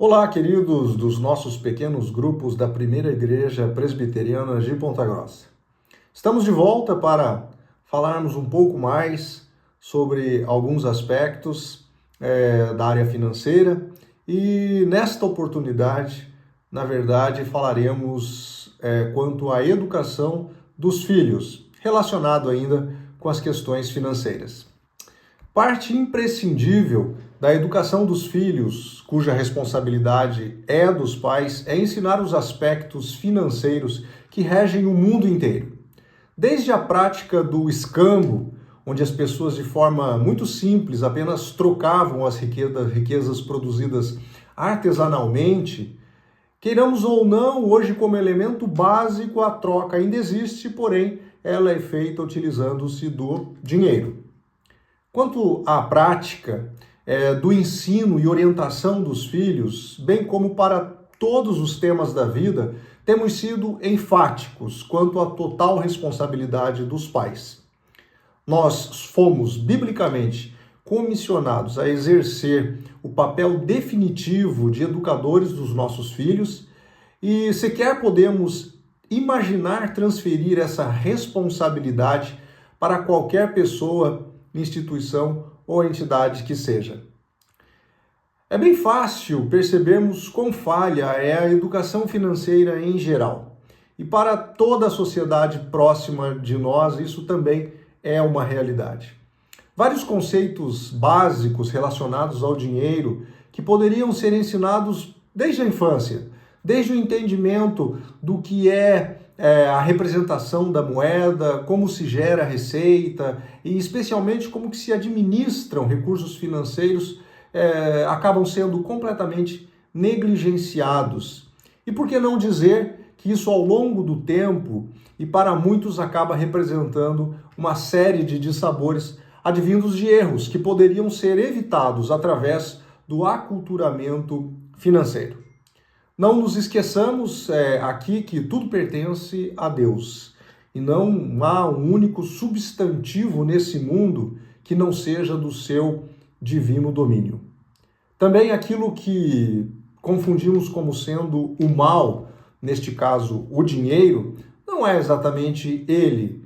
Olá, queridos dos nossos pequenos grupos da Primeira Igreja Presbiteriana de Ponta Grossa. Estamos de volta para falarmos um pouco mais sobre alguns aspectos da área financeira e nesta oportunidade, na verdade, falaremos quanto à educação dos filhos, relacionado ainda com as questões financeiras. Parte imprescindível da educação dos filhos, cuja responsabilidade é dos pais, é ensinar os aspectos financeiros que regem o mundo inteiro. Desde a prática do escambo, onde as pessoas de forma muito simples apenas trocavam as riquezas produzidas artesanalmente, queiramos ou não, hoje como elemento básico a troca ainda existe, porém ela é feita utilizando-se do dinheiro. Quanto à prática do ensino e orientação dos filhos, bem como para todos os temas da vida, temos sido enfáticos quanto à total responsabilidade dos pais. Nós fomos, biblicamente, comissionados a exercer o papel definitivo de educadores dos nossos filhos e sequer podemos imaginar transferir essa responsabilidade para qualquer pessoa, instituição ou entidade que seja. É bem fácil percebermos quão falha é a educação financeira em geral. E para toda a sociedade próxima de nós, isso também é uma realidade. Vários conceitos básicos relacionados ao dinheiro que poderiam ser ensinados desde a infância, desde o entendimento do que é a representação da moeda, como se gera a receita e especialmente como que se administram recursos financeiros, acabam sendo completamente negligenciados. E por que não dizer que isso ao longo do tempo e para muitos acaba representando uma série de dissabores advindos de erros que poderiam ser evitados através do aculturamento financeiro. Não nos esqueçamos aqui que tudo pertence a Deus e não há um único substantivo nesse mundo que não seja do seu divino domínio. Também aquilo que confundimos como sendo o mal, neste caso o dinheiro, não é exatamente ele,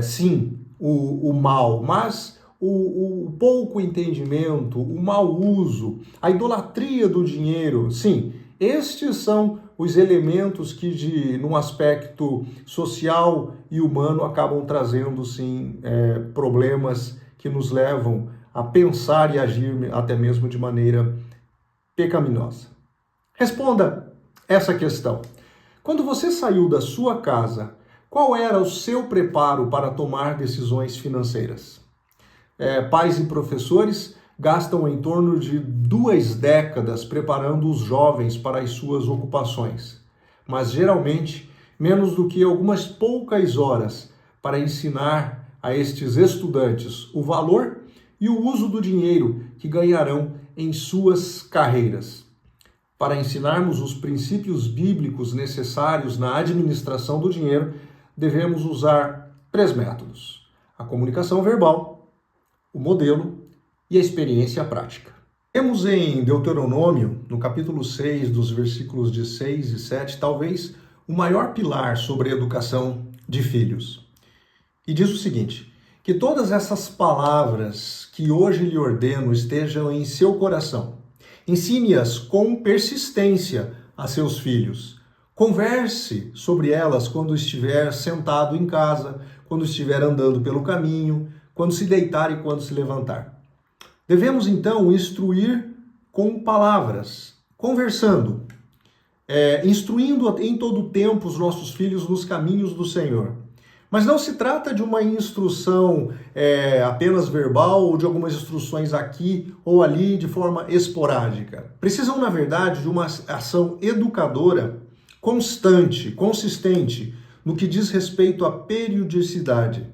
sim, o mal, mas o pouco entendimento, o mau uso, a idolatria do dinheiro, sim. Estes são os elementos que, num aspecto social e humano, acabam trazendo, sim, problemas que nos levam a pensar e agir até mesmo de maneira pecaminosa. Responda essa questão. Quando você saiu da sua casa, qual era o seu preparo para tomar decisões financeiras? Pais e professores gastam em torno de 2 décadas preparando os jovens para as suas ocupações, mas geralmente menos do que algumas poucas horas para ensinar a estes estudantes o valor e o uso do dinheiro que ganharão em suas carreiras. Para ensinarmos os princípios bíblicos necessários na administração do dinheiro, devemos usar 3 métodos: a comunicação verbal, o modelo e a experiência prática. Temos em Deuteronômio, no capítulo 6, dos versículos de 6 e 7, talvez o maior pilar sobre a educação de filhos. E diz o seguinte: que todas essas palavras que hoje lhe ordeno estejam em seu coração. Ensine-as com persistência a seus filhos. Converse sobre elas quando estiver sentado em casa, quando estiver andando pelo caminho, quando se deitar e quando se levantar. Devemos, então, instruir com palavras, conversando, instruindo em todo o tempo os nossos filhos nos caminhos do Senhor. Mas não se trata de uma instrução apenas verbal ou de algumas instruções aqui ou ali de forma esporádica. Precisam, na verdade, de uma ação educadora constante, consistente, no que diz respeito à periodicidade.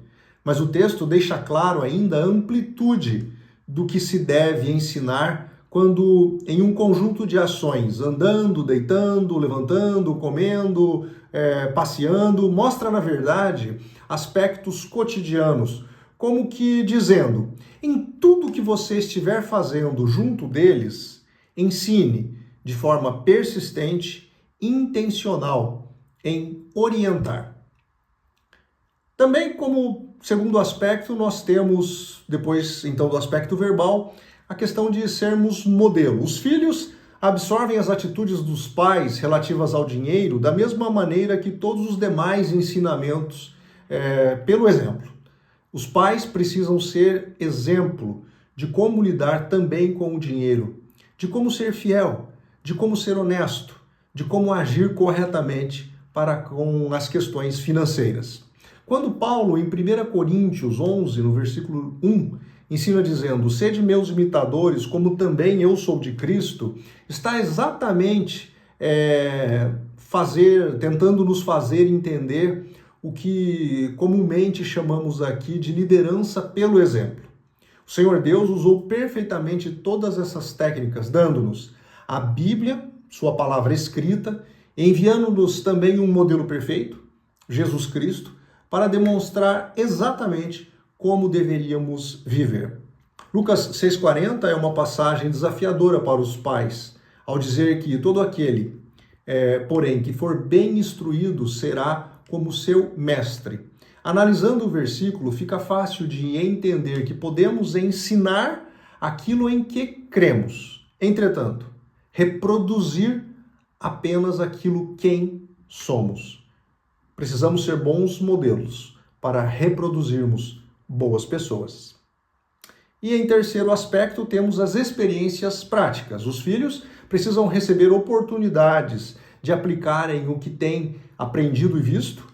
Mas o texto deixa claro ainda a amplitude do que se deve ensinar quando em um conjunto de ações, andando, deitando, levantando, comendo, passeando, mostra, na verdade, aspectos cotidianos, como que dizendo, em tudo que você estiver fazendo junto deles, ensine, de forma persistente, intencional em orientar. Também, como segundo aspecto, nós temos, depois então do aspecto verbal, a questão de sermos modelo. Os filhos absorvem as atitudes dos pais relativas ao dinheiro da mesma maneira que todos os demais ensinamentos, pelo exemplo. Os pais precisam ser exemplo de como lidar também com o dinheiro, de como ser fiel, de como ser honesto, de como agir corretamente para com as questões financeiras. Quando Paulo, em 1 Coríntios 11, no versículo 1, ensina dizendo: sede meus imitadores, como também eu sou de Cristo, está exatamente tentando nos fazer entender o que comumente chamamos aqui de liderança pelo exemplo. O Senhor Deus usou perfeitamente todas essas técnicas, dando-nos a Bíblia, sua palavra escrita, enviando-nos também um modelo perfeito, Jesus Cristo, para demonstrar exatamente como deveríamos viver. Lucas 6,40 é uma passagem desafiadora para os pais, ao dizer que todo aquele, porém, que for bem instruído será como seu mestre. Analisando o versículo, fica fácil de entender que podemos ensinar aquilo em que cremos. Entretanto, reproduzir apenas aquilo quem somos. Precisamos ser bons modelos para reproduzirmos boas pessoas. E em terceiro aspecto, temos as experiências práticas. Os filhos precisam receber oportunidades de aplicarem o que têm aprendido e visto.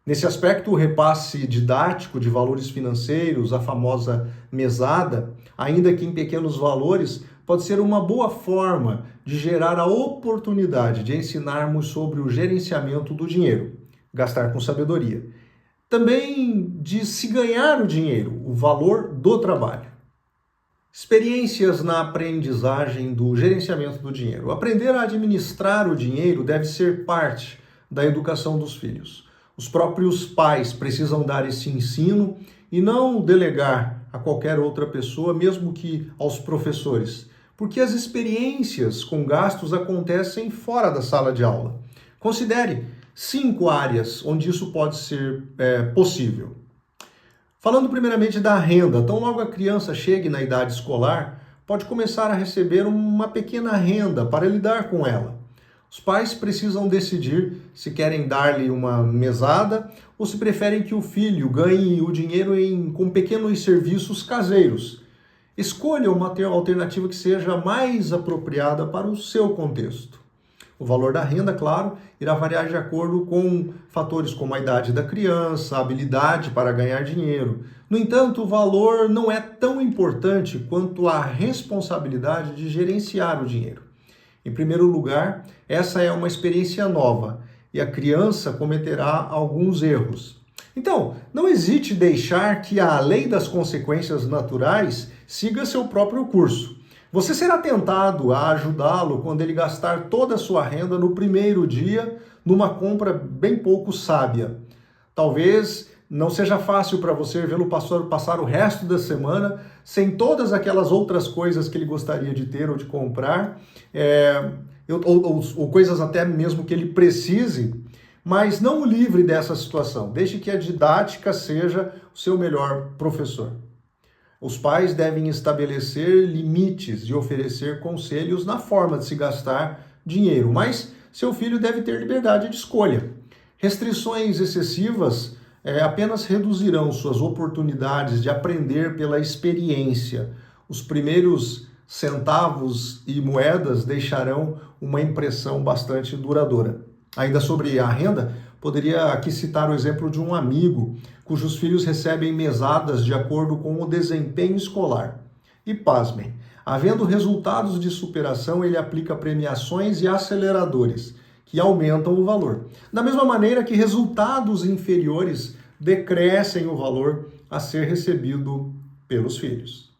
Nesse aspecto, o repasse didático de valores financeiros, a famosa mesada, ainda que em pequenos valores, pode ser uma boa forma de gerar a oportunidade de ensinarmos sobre o gerenciamento do dinheiro, gastar com sabedoria. Também de se ganhar o dinheiro, o valor do trabalho. Experiências na aprendizagem do gerenciamento do dinheiro. Aprender a administrar o dinheiro deve ser parte da educação dos filhos. Os próprios pais precisam dar esse ensino e não delegar a qualquer outra pessoa, mesmo que aos professores, porque as experiências com gastos acontecem fora da sala de aula. Considere 5 áreas onde isso pode ser possível. Falando primeiramente da renda, tão logo a criança chegue na idade escolar, pode começar a receber uma pequena renda para lidar com ela. Os pais precisam decidir se querem dar-lhe uma mesada ou se preferem que o filho ganhe o dinheiro com pequenos serviços caseiros. Escolha uma alternativa que seja mais apropriada para o seu contexto. O valor da renda, claro, irá variar de acordo com fatores como a idade da criança, a habilidade para ganhar dinheiro. No entanto, o valor não é tão importante quanto a responsabilidade de gerenciar o dinheiro. Em primeiro lugar, essa é uma experiência nova e a criança cometerá alguns erros. Então, não hesite em deixar que a lei das consequências naturais siga seu próprio curso. Você será tentado a ajudá-lo quando ele gastar toda a sua renda no primeiro dia numa compra bem pouco sábia. Talvez não seja fácil para você vê-lo passar o resto da semana sem todas aquelas outras coisas que ele gostaria de ter ou de comprar, ou coisas até mesmo que ele precise, mas não o livre dessa situação. Deixe que a didática seja o seu melhor professor. Os pais devem estabelecer limites e oferecer conselhos na forma de se gastar dinheiro, mas seu filho deve ter liberdade de escolha. Restrições excessivas apenas reduzirão suas oportunidades de aprender pela experiência. Os primeiros centavos e moedas deixarão uma impressão bastante duradoura. Ainda sobre a renda, poderia aqui citar o exemplo de um amigo cujos filhos recebem mesadas de acordo com o desempenho escolar. E pasmem, havendo resultados de superação, ele aplica premiações e aceleradores, que aumentam o valor. Da mesma maneira que resultados inferiores decrescem o valor a ser recebido pelos filhos.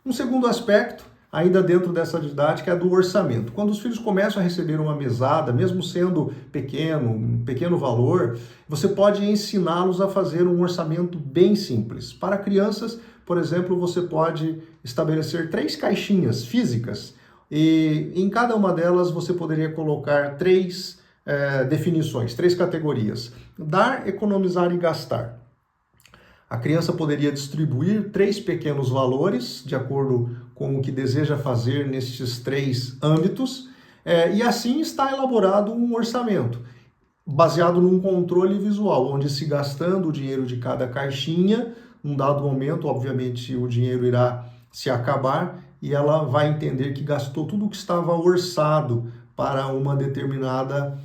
Um segundo aspecto, ainda dentro dessa didática, é do orçamento. Quando os filhos começam a receber uma mesada, mesmo sendo um pequeno valor, você pode ensiná-los a fazer um orçamento bem simples. Para crianças, por exemplo, você pode estabelecer 3 caixinhas físicas E em cada uma delas você poderia colocar três definições, três categorias: dar, economizar e gastar. A criança poderia distribuir três pequenos valores, de acordo com o que deseja fazer nestes três âmbitos, e assim está elaborado um orçamento, baseado num controle visual, onde se gastando o dinheiro de cada caixinha, num dado momento, obviamente, o dinheiro irá se acabar e ela vai entender que gastou tudo o que estava orçado para uma determinada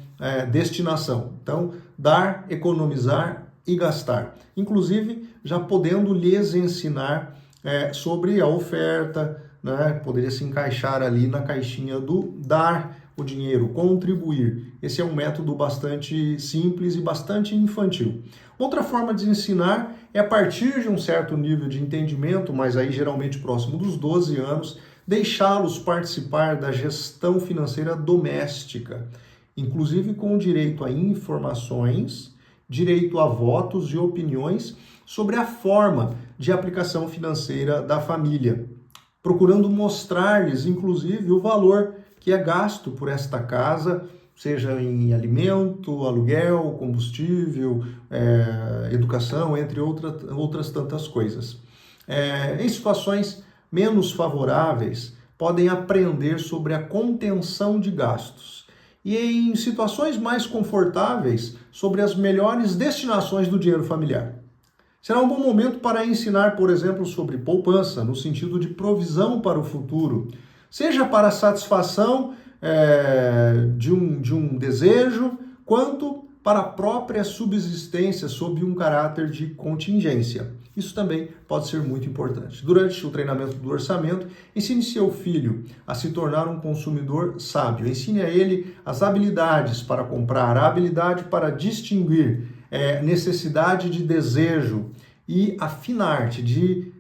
destinação. Então, dar, economizar e gastar. Inclusive, já podendo lhes ensinar sobre a oferta, né? Poderia se encaixar ali na caixinha do dar o dinheiro, contribuir. Esse é um método bastante simples e bastante infantil. Outra forma de ensinar é a partir de um certo nível de entendimento, mas aí geralmente próximo dos 12 anos, deixá-los participar da gestão financeira doméstica, inclusive com direito a informações, direito a votos e opiniões sobre a forma de aplicação financeira da família, procurando mostrar-lhes, inclusive, o valor que é gasto por esta casa, seja em alimento, aluguel, combustível, educação, entre outras tantas coisas. Em situações menos favoráveis, podem aprender sobre a contenção de gastos. E em situações mais confortáveis, sobre as melhores destinações do dinheiro familiar. Será um bom momento para ensinar, por exemplo, sobre poupança, no sentido de provisão para o futuro, seja para a satisfação de um desejo, quanto para a própria subsistência sob um caráter de contingência. Isso também pode ser muito importante. Durante o treinamento do orçamento, ensine seu filho a se tornar um consumidor sábio. Ensine a ele as habilidades para comprar, a habilidade para distinguir, necessidade de desejo e a fina arte de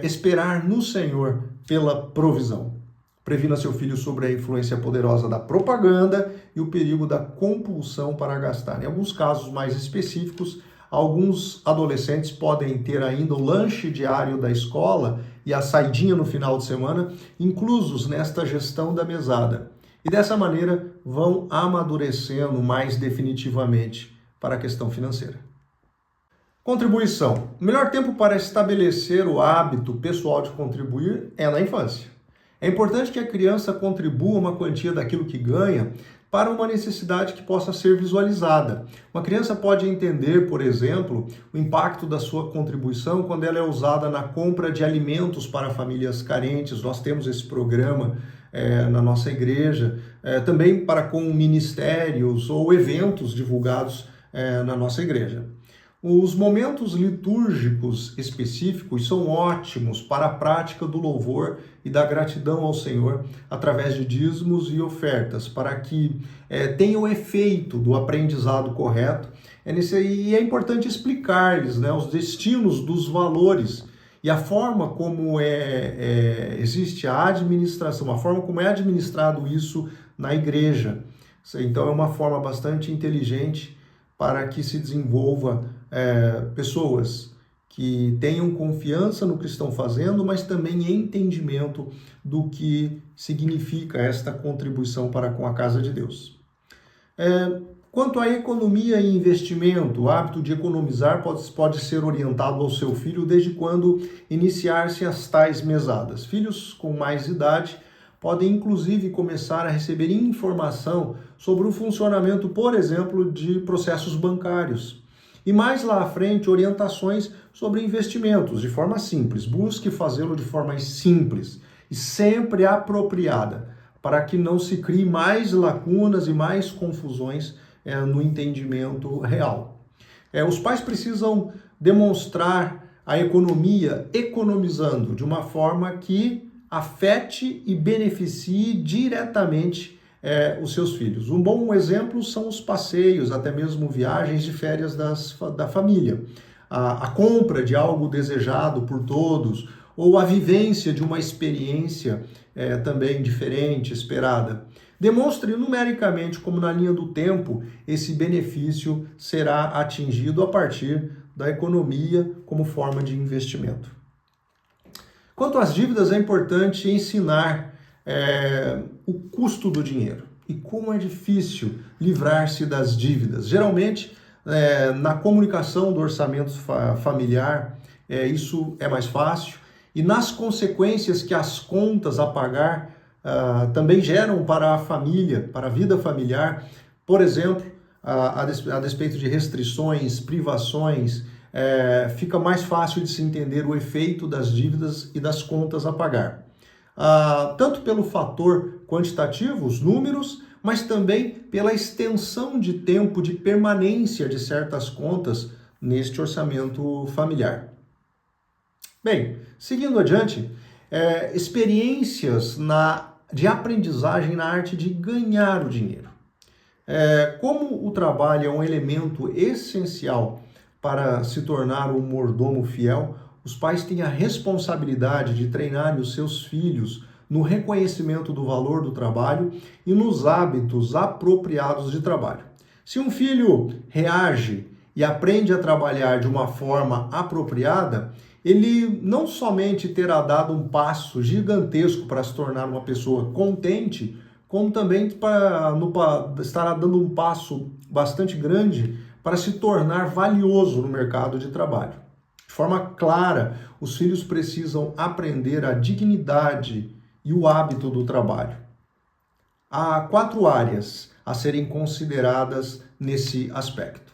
esperar no Senhor pela provisão. Previna seu filho sobre a influência poderosa da propaganda e o perigo da compulsão para gastar. Em alguns casos mais específicos, alguns adolescentes podem ter ainda o lanche diário da escola e a saidinha no final de semana inclusos nesta gestão da mesada. E dessa maneira vão amadurecendo mais definitivamente para a questão financeira. Contribuição. O melhor tempo para estabelecer o hábito pessoal de contribuir é na infância. É importante que a criança contribua uma quantia daquilo que ganha para uma necessidade que possa ser visualizada. Uma criança pode entender, por exemplo, o impacto da sua contribuição quando ela é usada na compra de alimentos para famílias carentes. Nós temos esse programa na nossa igreja, também para com ministérios ou eventos divulgados na nossa igreja. Os momentos litúrgicos específicos são ótimos para a prática do louvor e da gratidão ao Senhor através de dízimos e ofertas, para que tenha o efeito do aprendizado correto. E é importante explicar-lhes, né, os destinos dos valores e a forma como existe a administração, a forma como é administrado isso na igreja. Então é uma forma bastante inteligente para que se desenvolva pessoas que tenham confiança no que estão fazendo, mas também entendimento do que significa esta contribuição para com a casa de Deus. Quanto à economia e investimento, o hábito de economizar pode ser orientado ao seu filho desde quando iniciar-se as tais mesadas. Filhos com mais idade podem inclusive começar a receber informação sobre o funcionamento, por exemplo, de processos bancários. E mais lá à frente, orientações sobre investimentos de forma simples. Busque fazê-lo de forma simples e sempre apropriada, para que não se crie mais lacunas e mais confusões no entendimento real. Os pais precisam demonstrar a economia economizando de uma forma que afete e beneficie diretamente os seus filhos. Um bom exemplo são os passeios, até mesmo viagens de férias da família. A compra de algo desejado por todos, ou a vivência de uma experiência também diferente, esperada. Demonstre numericamente como na linha do tempo esse benefício será atingido a partir da economia como forma de investimento. Quanto às dívidas, é importante ensinar o custo do dinheiro e como é difícil livrar-se das dívidas. Geralmente, na comunicação do orçamento familiar, isso é mais fácil, e nas consequências que as contas a pagar também geram para a família, para a vida familiar. Por exemplo, a despeito de restrições, privações, fica mais fácil de se entender o efeito das dívidas e das contas a pagar. Tanto pelo fator quantitativo, os números, mas também pela extensão de tempo de permanência de certas contas neste orçamento familiar. Bem, seguindo adiante, experiências de aprendizagem na arte de ganhar o dinheiro. Como o trabalho é um elemento essencial para se tornar um mordomo fiel, os pais têm a responsabilidade de treinar os seus filhos no reconhecimento do valor do trabalho e nos hábitos apropriados de trabalho. Se um filho reage e aprende a trabalhar de uma forma apropriada, ele não somente terá dado um passo gigantesco para se tornar uma pessoa contente, como também estará dando um passo bastante grande para se tornar valioso no mercado de trabalho. De forma clara, os filhos precisam aprender a dignidade e o hábito do trabalho. Há 4 áreas a serem consideradas nesse aspecto.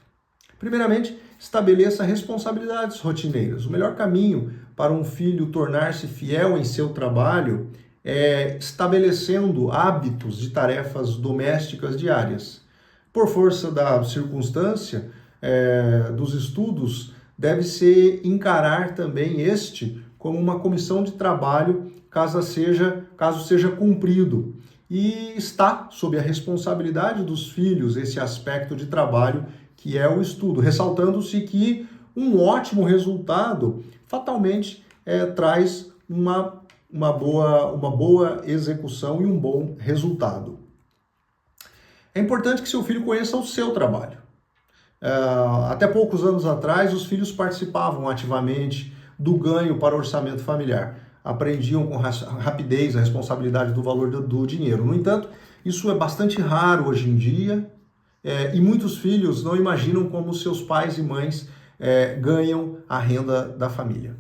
Primeiramente, estabeleça responsabilidades rotineiras. O melhor caminho para um filho tornar-se fiel em seu trabalho é estabelecendo hábitos de tarefas domésticas diárias. Por força da circunstância, dos estudos, deve-se encarar também este como uma comissão de trabalho, caso seja cumprido. E está sob a responsabilidade dos filhos esse aspecto de trabalho que é o estudo, ressaltando-se que um ótimo resultado fatalmente traz uma boa execução e um bom resultado. É importante que seu filho conheça o seu trabalho. Até poucos anos atrás, os filhos participavam ativamente do ganho para o orçamento familiar. Aprendiam com rapidez a responsabilidade do valor do dinheiro. No entanto, isso é bastante raro hoje em dia, e muitos filhos não imaginam como seus pais e mães ganham a renda da família.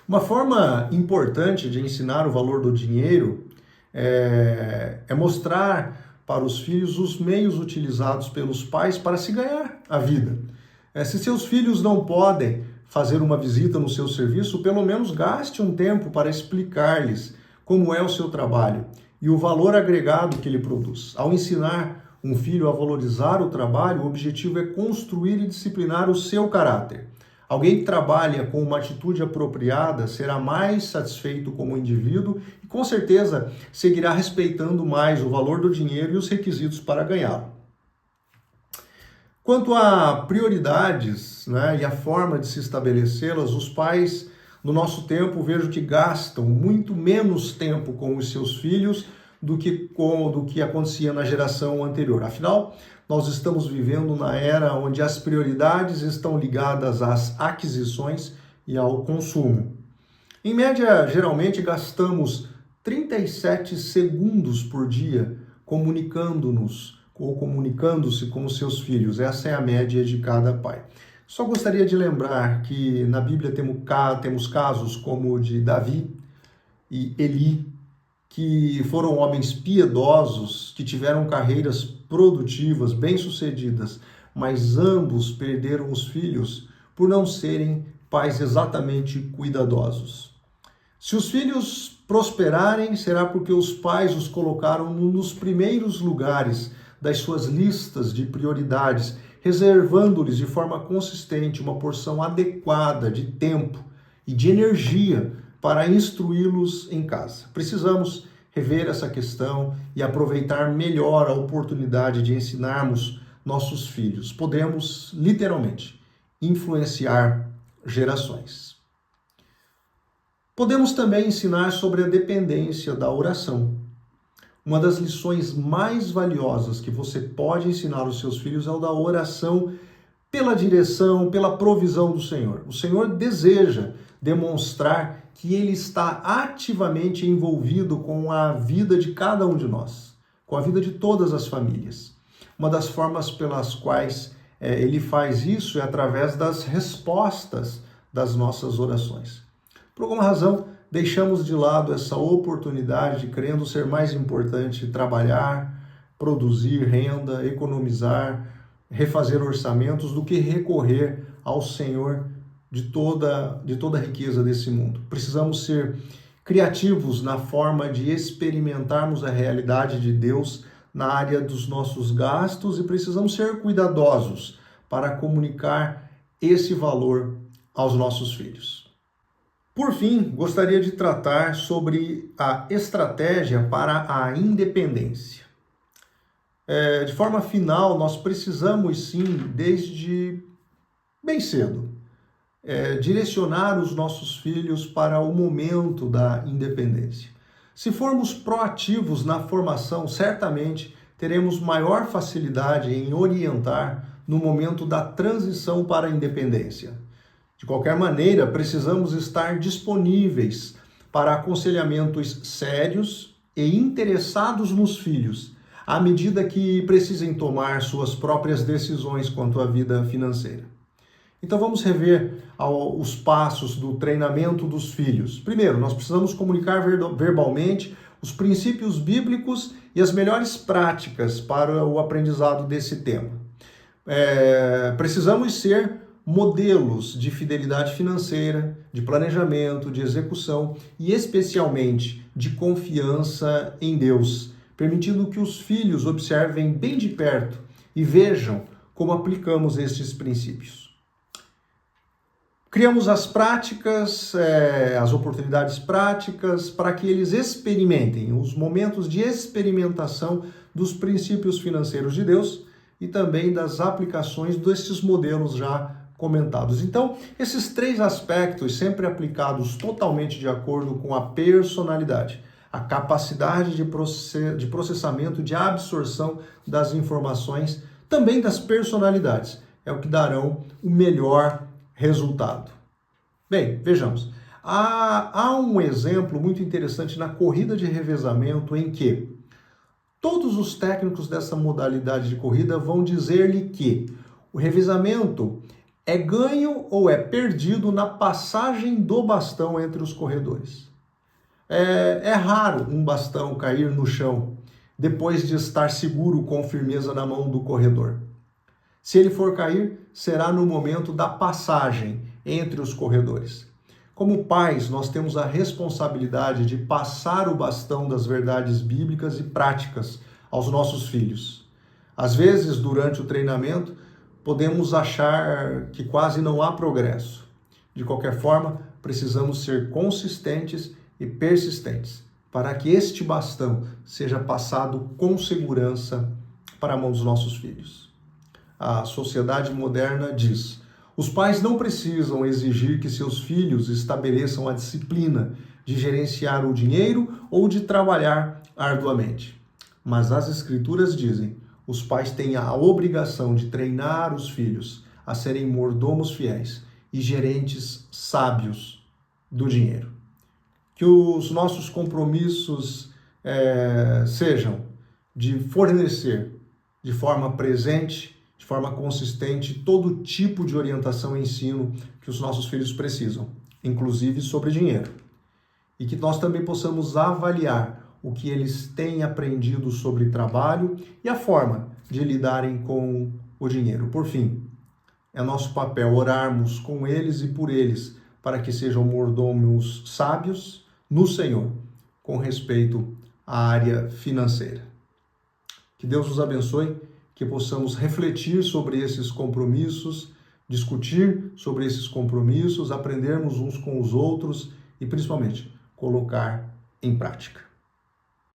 Uma forma importante de ensinar o valor do dinheiro é mostrar para os filhos os meios utilizados pelos pais para se ganhar a vida. Se seus filhos não podem fazer uma visita no seu serviço, pelo menos gaste um tempo para explicar-lhes como é o seu trabalho e o valor agregado que ele produz. Ao ensinar um filho a valorizar o trabalho, o objetivo é construir e disciplinar o seu caráter. Alguém que trabalha com uma atitude apropriada será mais satisfeito como indivíduo e, com certeza, seguirá respeitando mais o valor do dinheiro e os requisitos para ganhá-lo. Quanto a prioridades, e a forma de se estabelecê-las, os pais, no nosso tempo, vejo que gastam muito menos tempo com os seus filhos do que acontecia na geração anterior. Afinal, nós estamos vivendo na era onde as prioridades estão ligadas às aquisições e ao consumo. Em média, geralmente gastamos 37 segundos por dia comunicando-nos ou comunicando-se com os seus filhos. Essa é a média de cada pai. Só gostaria de lembrar que na Bíblia temos casos como o de Davi e Eli, que foram homens piedosos, que tiveram carreiras produtivas, bem-sucedidas, mas ambos perderam os filhos por não serem pais exatamente cuidadosos. Se os filhos prosperarem, será porque os pais os colocaram nos primeiros lugares das suas listas de prioridades, reservando-lhes de forma consistente uma porção adequada de tempo e de energia para instruí-los em casa. Precisamos rever essa questão e aproveitar melhor a oportunidade de ensinarmos nossos filhos. Podemos, literalmente, influenciar gerações. Podemos também ensinar sobre a dependência da oração. Uma das lições mais valiosas que você pode ensinar aos seus filhos é o da oração pela direção, pela provisão do Senhor. O Senhor deseja demonstrar que ele está ativamente envolvido com a vida de cada um de nós, com a vida de todas as famílias. Uma das formas pelas quais ele faz isso é através das respostas das nossas orações. Por alguma razão, deixamos de lado essa oportunidade, querendo ser mais importante trabalhar, produzir renda, economizar, refazer orçamentos, do que recorrer ao Senhor de toda a riqueza desse mundo. Precisamos ser criativos na forma de experimentarmos a realidade de Deus na área dos nossos gastos e precisamos ser cuidadosos para comunicar esse valor aos nossos filhos. Por fim, gostaria de tratar sobre a estratégia para a independência. De forma final, nós precisamos sim, desde bem cedo, direcionar os nossos filhos para o momento da independência. Se formos proativos na formação, certamente teremos maior facilidade em orientar no momento da transição para a independência. De qualquer maneira, precisamos estar disponíveis para aconselhamentos sérios e interessados nos filhos, à medida que precisem tomar suas próprias decisões quanto à vida financeira. Então vamos rever os passos do treinamento dos filhos. Primeiro, nós precisamos comunicar verbalmente os princípios bíblicos e as melhores práticas para o aprendizado desse tema. Precisamos ser modelos de fidelidade financeira, de planejamento, de execução e especialmente de confiança em Deus, permitindo que os filhos observem bem de perto e vejam como aplicamos estes princípios. Criamos as práticas, as oportunidades práticas para que eles experimentem os momentos de experimentação dos princípios financeiros de Deus e também das aplicações desses modelos já comentados. Então, esses três aspectos sempre aplicados totalmente de acordo com a personalidade, a capacidade de processamento, de absorção das informações, também das personalidades, é o que darão o melhor resultado. Bem, vejamos. Há um exemplo muito interessante na corrida de revezamento em que todos os técnicos dessa modalidade de corrida vão dizer-lhe que o revezamento é ganho ou é perdido na passagem do bastão entre os corredores. É raro um bastão cair no chão depois de estar seguro com firmeza na mão do corredor. Se ele for cair, será no momento da passagem entre os corredores. Como pais, nós temos a responsabilidade de passar o bastão das verdades bíblicas e práticas aos nossos filhos. Às vezes, durante o treinamento, podemos achar que quase não há progresso. De qualquer forma, precisamos ser consistentes e persistentes para que este bastão seja passado com segurança para a mão dos nossos filhos. A sociedade moderna diz: os pais não precisam exigir que seus filhos estabeleçam a disciplina de gerenciar o dinheiro ou de trabalhar arduamente. Mas as Escrituras dizem: os pais têm a obrigação de treinar os filhos a serem mordomos fiéis e gerentes sábios do dinheiro. Que os nossos compromissos sejam de fornecer de forma presente, de forma consistente, todo tipo de orientação e ensino que os nossos filhos precisam, inclusive sobre dinheiro. E que nós também possamos avaliar o que eles têm aprendido sobre trabalho e a forma de lidarem com o dinheiro. Por fim, é nosso papel orarmos com eles e por eles, para que sejam mordomos sábios no Senhor, com respeito à área financeira. Que Deus nos abençoe, que possamos refletir sobre esses compromissos, discutir sobre esses compromissos, aprendermos uns com os outros e, principalmente, colocar em prática.